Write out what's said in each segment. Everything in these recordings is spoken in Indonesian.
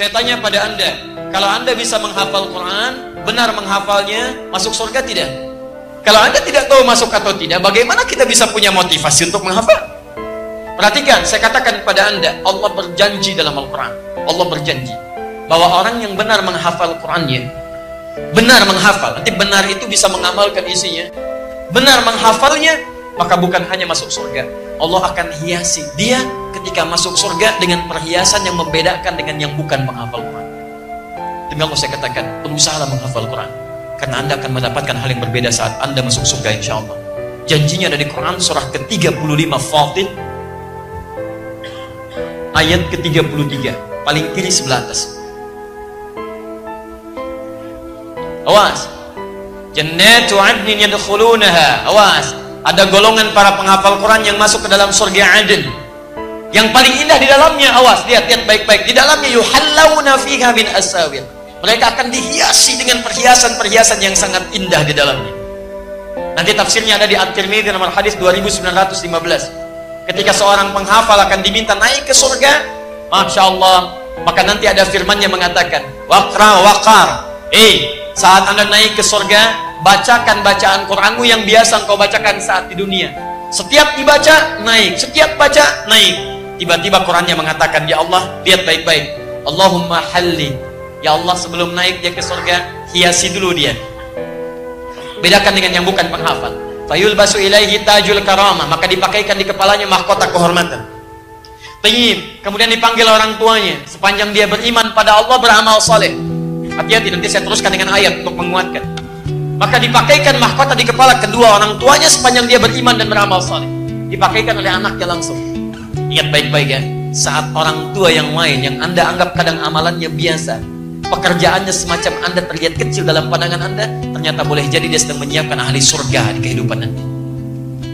Saya tanya pada Anda, kalau Anda bisa menghafal Quran, benar menghafalnya, masuk surga tidak? Kalau Anda tidak tahu masuk atau tidak, bagaimana kita bisa punya motivasi untuk menghafal? Perhatikan, saya katakan kepada Anda, Allah berjanji dalam Al-Quran. Allah berjanji bahwa orang yang benar menghafal Qurannya, benar menghafal, nanti benar itu bisa mengamalkan isinya, benar menghafalnya, maka bukan hanya masuk surga, Allah akan hiasi dia ketika masuk surga dengan perhiasan yang membedakan dengan yang bukan menghafal Quran. Demi Allah saya katakan, berusahalah menghafal Quran, karena Anda akan mendapatkan hal yang berbeda saat Anda masuk surga, insya Allah. Janjinya ada di Quran surah ke-35 Fatir, ayat ke-33, paling kiri sebelah atas. Awas, jannatu adnin yadkhulunaha. Awas, ada golongan para penghafal Quran yang masuk ke dalam surga Aden, yang paling indah di dalamnya. Awas, lihat baik-baik. Di dalamnya yuhallawna fiha min asawir. Mereka akan dihiasi dengan perhiasan-perhiasan yang sangat indah di dalamnya. Nanti tafsirnya ada di At-Tirmidzi nomor hadis 2915. Ketika seorang penghafal akan diminta naik ke surga, Masya Allah, maka nanti ada firman yang mengatakan, waqar. Saat Anda naik ke surga, bacakan bacaan Quranmu yang biasa engkau bacakan saat di dunia. Setiap dibaca, naik. Setiap baca, naik. Tiba-tiba Qurannya mengatakan, ya Allah, lihat baik-baik. Allahumma halli. Ya Allah, sebelum naik dia ke surga, hiasi dulu dia. Bedakan dengan yang bukan penghafal. Fayulbasu ilaihi tajul karamah. Maka dipakaikan di kepalanya mahkota kehormatan. Tayyib. Kemudian dipanggil orang tuanya. Sepanjang dia beriman pada Allah, beramal soleh. Hati-hati, nanti saya teruskan dengan ayat untuk menguatkan. Maka dipakaikan mahkota di kepala kedua orang tuanya sepanjang dia beriman dan beramal saleh. Dipakaikan oleh anaknya langsung. Ingat baik-baik ya, saat orang tua yang lain yang Anda anggap kadang amalannya biasa, pekerjaannya semacam Anda terlihat kecil dalam pandangan Anda, ternyata boleh jadi dia sedang menyiapkan ahli surga di kehidupan nanti.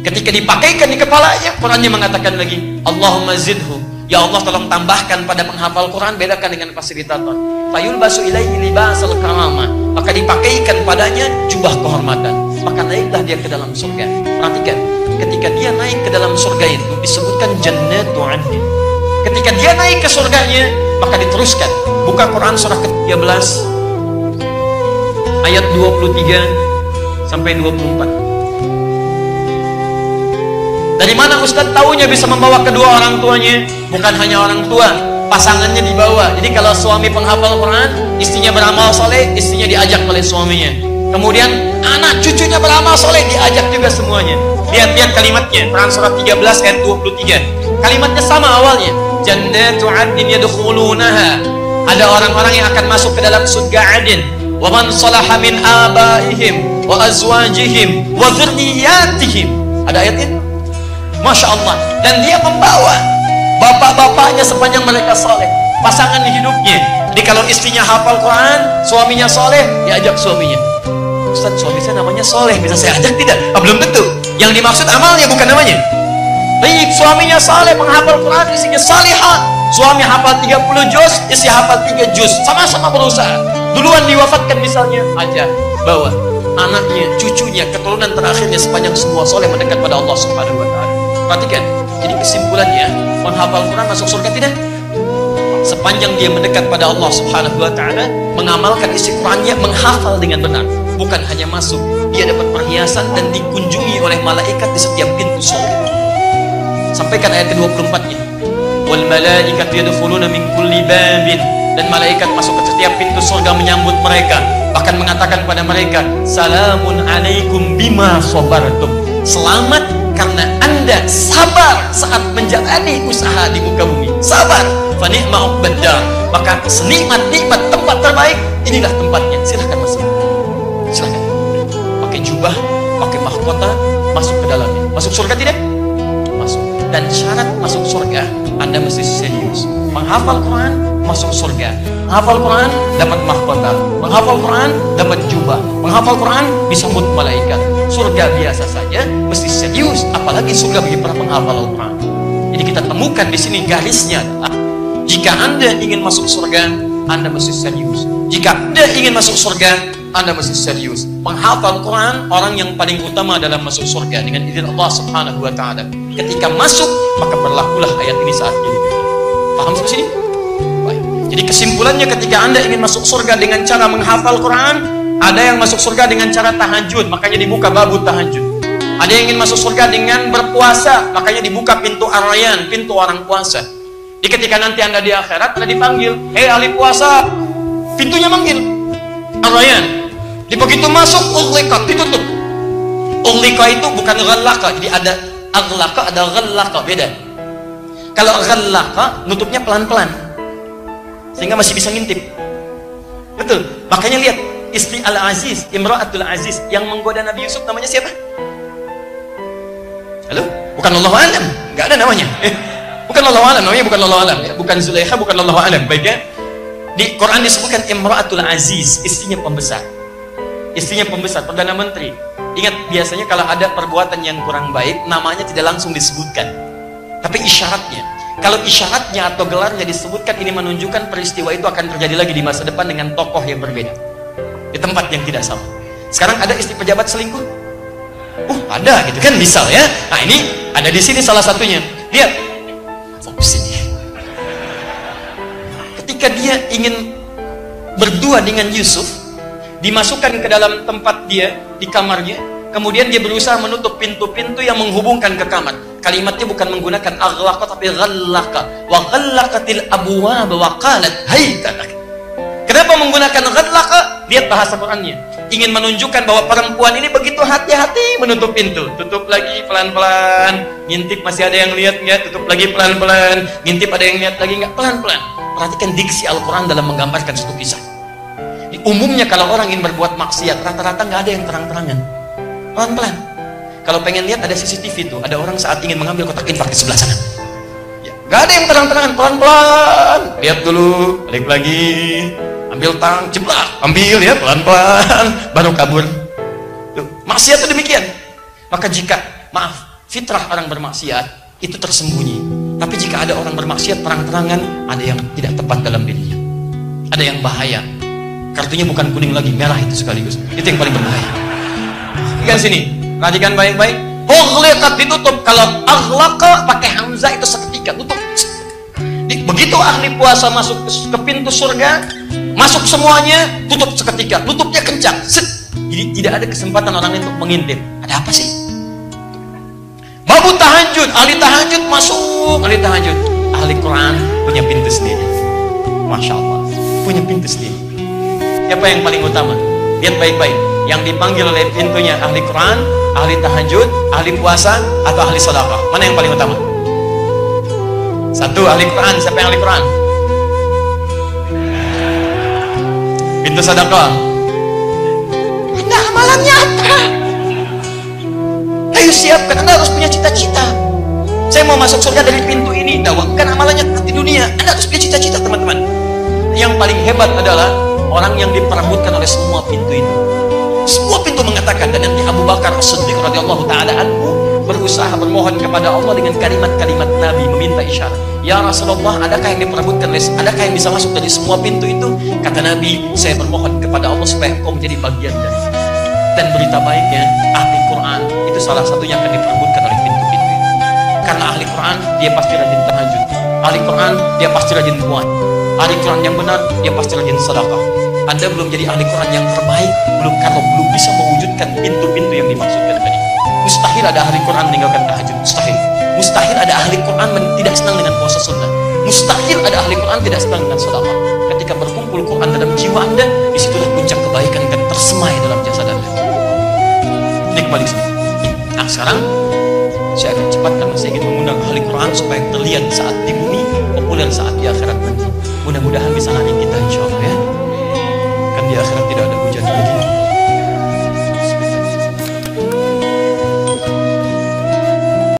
Ketika dipakaikan di kepalanya, Qurannya mengatakan lagi, Allahumma zidhu. Ya Allah, tolong tambahkan pada menghafal Quran, bedakan dengan fasilitator. Fayulbasu ilaihi libasal karamah. Maka dipakaikan padanya jubah kehormatan. Maka naiklah dia ke dalam surga. Perhatikan, ketika dia naik ke dalam surga itu disebutkan jannatu adnin. Ketika dia naik ke surganya, maka diteruskan. Buka Quran surah ke-13 ayat 23 sampai 24. Dari mana Ustaz tahunya bisa membawa kedua orang tuanya? Bukan hanya orang tua, pasangannya dibawa. Jadi kalau suami penghafal Quran, istrinya beramal soleh, istrinya diajak oleh suaminya. Kemudian anak cucunya beramal soleh, diajak juga semuanya. Lihat kalimatnya, Quran surah 13 ayat 23. Kalimatnya sama awalnya. Jannatu adnin yadkhulunaha. Ada orang-orang yang akan masuk ke dalam surga Adin. Wa man salaha min abaihim wa azwajihim wa dzurriyyatihim. Ada ayat ini. Masya Allah. Dan dia membawa bapak-bapaknya sepanjang mereka soleh, pasangan di hidupnya. Jadi kalau istrinya hafal Quran, suaminya soleh, diajak suaminya. Ustaz, suami saya namanya soleh, bisa saya ajak tidak? Belum tentu. Yang dimaksud amalnya, bukan namanya. Baik, suaminya soleh, menghafal Quran, istrinya salihah. Suami hafal 30 juz, istri hafal 3 juz. Sama-sama berusaha. Duluan diwafatkan misalnya, aja bawa anaknya, cucunya, keturunan terakhirnya sepanjang semua soleh mendekat pada Allah Subhanahu wa Ta'ala. Perhatikan, jadi kesimpulannya, menghafal Quran masuk surga tidak? Sepanjang dia mendekat pada Allah Subhanahu wa Ta'ala, mengamalkan isi Qurannya, menghafal dengan benar. Bukan hanya masuk, dia dapat perhiasan dan dikunjungi oleh malaikat di setiap pintu surga. Sampaikan ayat ke-24-nya. Wal malaikatu yadkhuluna min kulli babin. Dan malaikat masuk ke setiap pintu surga menyambut mereka. Bahkan mengatakan pada mereka, Salamun alaikum bima sabartum. Selamat karena Anda sabar saat menjalani usaha di muka bumi. Sabar. Fa ni'ma uqbaddar. Maka senikmat-nikmat tempat terbaik, inilah tempatnya. Silahkan masuk. Silahkan. Pakai jubah, pakai mahkota, masuk ke dalamnya. Masuk surga tidak? Masuk. Dan syarat masuk surga, Anda mesti serius. Menghafal Quran, masuk surga. Menghafal Quran, dapat mahkota. Menghafal Quran, dapat jubah. Menghafal Quran, disambut malaikat. Surga biasa saja, mesti serius. Apalagi surga bagi para penghafal Al-Quran. Jadi kita temukan di sini garisnya adalah, jika Anda ingin masuk surga, Anda mesti serius. Jika Anda ingin masuk surga, Anda mesti serius. Menghafal Quran, orang yang paling utama dalam masuk surga dengan izin Allah Subhanahu wa Ta'ala. Ketika masuk, maka berlakulah ayat ini saat ini. Paham sampai sini? Baik. Jadi kesimpulannya, ketika Anda ingin masuk surga dengan cara menghafal Quran, ada yang masuk surga dengan cara tahajud, makanya dibuka babu tahajud. Ada yang ingin masuk surga dengan berpuasa, makanya dibuka pintu Ar-Rayyan, pintu orang puasa. Jadi ketika nanti Anda di akhirat, Anda dipanggil, hei ahli puasa, pintunya manggil Ar-Rayyan. Di begitu masuk, ughliqat, ditutup. Ughliqa itu bukan ghallaqa, jadi ada aghlaqa, ada ghallaqa, beda. Kalau ghallaqa, nutupnya pelan-pelan, sehingga masih bisa ngintip. Betul. Makanya lihat, istri Al-Aziz, Imra'atul Aziz, yang menggoda Nabi Yusuf namanya siapa? Halo? Bukan Allahu A'lam, nggak ada namanya. Bukan Allahu A'lam, namanya bukan Allahu A'lam, ya. Bukan Zulaikha, bukan Allahu A'lam. Baik ya. Di Quran disebutkan Imra'atul Aziz, istrinya pembesar. Istrinya pembesar, Perdana Menteri. Ingat, biasanya kalau ada perbuatan yang kurang baik, namanya tidak langsung disebutkan, tapi isyaratnya. Kalau isyaratnya atau gelarnya disebutkan, ini menunjukkan peristiwa itu akan terjadi lagi di masa depan dengan tokoh yang berbeda, di tempat yang tidak sama. Sekarang ada istri pejabat selingkuh? Ada gitu kan, misal ya. Nah ini ada di sini salah satunya. Lihat, fokus ini. Ketika dia ingin berdua dengan Yusuf, dimasukkan ke dalam tempat dia di kamarnya, kemudian dia berusaha menutup pintu-pintu yang menghubungkan ke kamar. Kalimatnya bukan menggunakan aghlaqa, tapi ghallaqa. Wa ghallaqatil abwaab wa qalat hayta lak. Kenapa menggunakan ghallaqa? Lihat bahasa Qur'annya. Ingin menunjukkan bahwa perempuan ini begitu hati-hati menutup pintu. Tutup lagi pelan-pelan, ngintip masih ada yang lihat nggak? Tutup lagi pelan-pelan, ngintip ada yang lihat lagi nggak? Pelan-pelan. Perhatikan diksi Al-Quran dalam menggambarkan suatu kisah. Umumnya kalau orang ingin berbuat maksiat, rata-rata nggak ada yang terang-terangan. Pelan-pelan. Kalau pengen lihat, ada CCTV tuh, ada orang saat ingin mengambil kotak infak di sebelah sana. Ya, nggak ada yang terang-terangan, pelan-pelan. Lihat dulu, balik lagi. Ambil tang, jeblak, ambil ya pelan-pelan, baru kabur. Tuh, maksiat itu demikian. Maka jika, maaf, fitrah orang bermaksiat itu tersembunyi. Tapi jika ada orang bermaksiat terang-terangan, ada yang tidak tepat dalam dirinya. Ada yang bahaya. Kartunya bukan kuning lagi, merah itu sekaligus. Itu yang paling berbahaya. Lihat sini, perhatikan baik-baik. Ughliqat, ditutup. Kalau aghlaqa pakai hamzah itu seketika, tutup. Begitu ahli puasa masuk ke pintu surga, masuk semuanya, tutup seketika, tutupnya kencang, set. Jadi tidak ada kesempatan orang itu mengintip. Ada apa sih? Babu tahajud, ahli tahajud masuk, ahli tahajud. Ahli Quran punya pintu sendiri. Masya Allah, punya pintu sendiri. Siapa yang paling utama? Lihat baik-baik. Yang dipanggil oleh pintunya ahli Quran, ahli tahajud, ahli puasa, atau ahli sedekah? Mana yang paling utama? Satu, ahli Quran. Siapa yang ahli Quran? Pintu sedekah. Anda amalannya apa? Ayo siapkan, Anda harus punya cita-cita. Saya mau masuk surga dari pintu ini. Bukan amalannya di dunia. Anda harus punya cita-cita, teman-teman. Yang paling hebat adalah orang yang diperebutkan oleh semua pintu itu. Semua pintu mengatakan, dan nanti Abu Bakar As-Siddiq radhiyallahu taala anhu berusaha bermohon kepada Allah dengan kalimat-kalimat Nabi, meminta isyarat. Ya Rasulullah, adakah yang diperebutkan? Adakah yang bisa masuk dari semua pintu itu? Kata Nabi, saya bermohon kepada Allah supaya engkau menjadi bagian dari itu. Dan berita baiknya, ahli Quran itu salah satunya akan diperebutkan oleh pintu-pintu itu. Karena ahli Quran, dia pasti rajin tahajud. Ahli Quran, dia pasti rajin puasa. Ahli Quran yang benar, dia pasti rajin sedekah. Anda belum jadi ahli Quran yang terbaik, kalau belum bisa mewujudkan pintu-pintu yang dimaksudkan tadi. Mustahil ada ahli Quran meninggalkan tahajud, mustahil. Mustahil ada ahli Quran tidak senang dengan puasa sunnah. Mustahil ada ahli Quran tidak senang dengan sedekah. Ketika berkumpul Quran dalam jiwa Anda, disitulah puncak kebaikan akan tersemai dalam jasad Anda. Ini kembali sini. Nah sekarang saya akan cepat karena saya ingin mengundang ahli Quran supaya terlihat saat di bumi, populer saat di akhirat nanti. Mudah-mudahan bisa nanti kita insya Allah ya. Kan di akhirat tidak ada